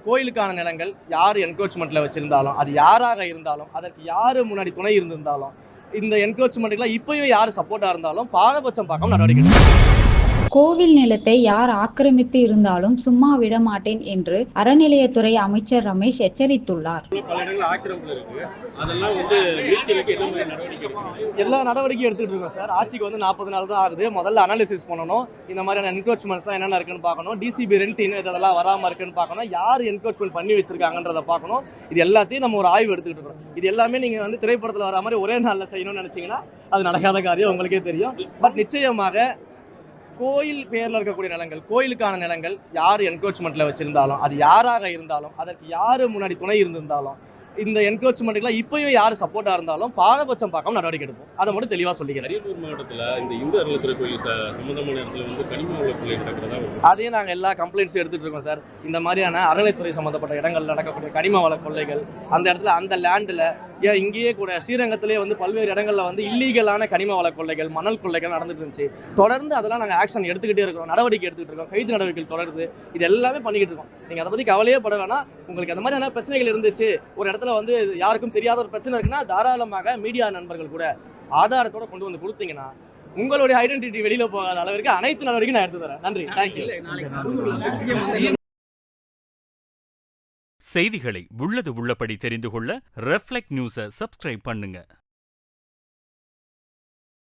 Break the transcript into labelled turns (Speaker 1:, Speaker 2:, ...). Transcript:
Speaker 1: கோயிலுக்கான நிலங்கள் யார் என்க்ரோச்மெண்ட்டில் வச்சுருந்தாலும், அது யாராக இருந்தாலும், அதற்கு யார் முன்னாடி துணை இருந்திருந்தாலும், இந்த என்க்ரோச்மெண்ட்டுக்குலாம் இப்பயும் யார் சப்போர்ட்டாக இருந்தாலும் பாரபட்சம் பார்க்காம நடவடிக்கை எடுக்கணும்.
Speaker 2: கோவில் நிலத்தை யார் ஆக்கிரமித்து இருந்தாலும் சும்மா விட மாட்டேன் என்று அறநிலையத்துறை அமைச்சர் ரமேஷ் எச்சரித்துள்ளார்.
Speaker 1: எல்லா நடவடிக்கையும் எடுத்துட்டு இருக்கோம் சார். ஆட்சிக்கு வந்து 40 நாள் தான் ஆகுது. முதல்ல அனாலிசிஸ் பண்ணணும். இந்த மாதிரியான என்க்ரோச்மெண்ட்ஸ் என்னென்ன இருக்குன்னு பார்க்கணும். டிசிபி ரெண்ட் இதெல்லாம் வராமல் இருக்குன்னு பார்க்கணும். யார் என்க்ரோச்மெண்ட் பண்ணி வச்சிருக்காங்கன்றத பார்க்கணும். இது எல்லாத்தையும் நம்ம ஒரு ஆய்வு எடுத்துக்கிட்டு இருக்கோம். இது எல்லாமே நீங்க வந்து திரைப்படத்தில் வர மாதிரி ஒரே நாளில் செய்யணும்னு நினைச்சீங்கன்னா அது நடக்காத காரியம், உங்களுக்கே தெரியும். பட் நிச்சயமாக கோயில் பேரில் இருக்கக்கூடிய நிலங்கள், கோயிலுக்கான நிலங்கள் யார் என்க்ரோச்மெண்ட்டில் வச்சுருந்தாலும், அது யாராக இருந்தாலும், அதற்கு யார் முன்னாடி துணை இருந்திருந்தாலும், இந்த என்க்ரோச்மெண்ட்டுக்குலாம் இப்பயும் யார் சப்போர்ட்டாக இருந்தாலும் பாரபட்சம் பார்க்காம நடவடிக்கை எடுப்போம். அதை மட்டும் தெளிவாக சொல்லிக்கிறேன்.
Speaker 3: அரியலூர் மாவட்டத்தில் இந்த இந்து அறநிலையத்துறை கோயில் சம்பந்தமான இடத்துல வந்து கனிம வள கொள்ளை நடக்கிறதா
Speaker 1: அதே நாங்கள் எல்லா கம்ப்ளைண்ட்ஸும் எடுத்துகிட்டு இருக்கோம் சார். இந்த மாதிரியான அறநிலைத்துறை சம்மந்தப்பட்ட இடங்கள் நடக்கக்கூடிய கனிம வள கொள்ளைகள், அந்த இடத்துல அந்த லேண்டில் இங்கேயே கூட ஸ்ரீரங்கத்திலே வந்து பல்வேறு இடங்களில் வந்து இல்லீகலான கனிம வள கொள்ளைகள், மணல் கொள்ளைகள் நடந்துட்டு இருந்துச்சு. தொடர்ந்து அதெல்லாம் நாங்கள் ஆக்ஷன் எடுத்துக்கிட்டே இருக்கோம், நடவடிக்கை எடுத்துக்கிட்டு இருக்கோம், கைது நடவடிக்கைகள் தொடருது. இது எல்லாமே பண்ணிக்கிட்டு இருக்கோம். நீங்கள் அதை பற்றி கவலையே பட வேணாம். உங்களுக்கு அந்த மாதிரியான பிரச்சனைகள் இருந்துச்சு, ஒரு இடத்துல வந்து யாருக்கும் தெரியாத ஒரு பிரச்சனை இருக்குன்னா தாராளமாக மீடியா நண்பர்கள் கூட ஆதாரத்தோட கொண்டு வந்து கொடுத்தீங்கன்னா உங்களுடைய ஐடென்டிட்டி வெளியில போகாத அளவிற்கு அனைத்து நடவடிக்கையும் நான் எடுத்து தரேன். நன்றி, தேங்க்யூ.
Speaker 4: செய்திகளை உள்ளது உள்ளபடி தெரிந்து கொள்ள ரெஃப்ளெக்ட் நியூஸை சப்ஸ்கிரைப் பண்ணுங்க.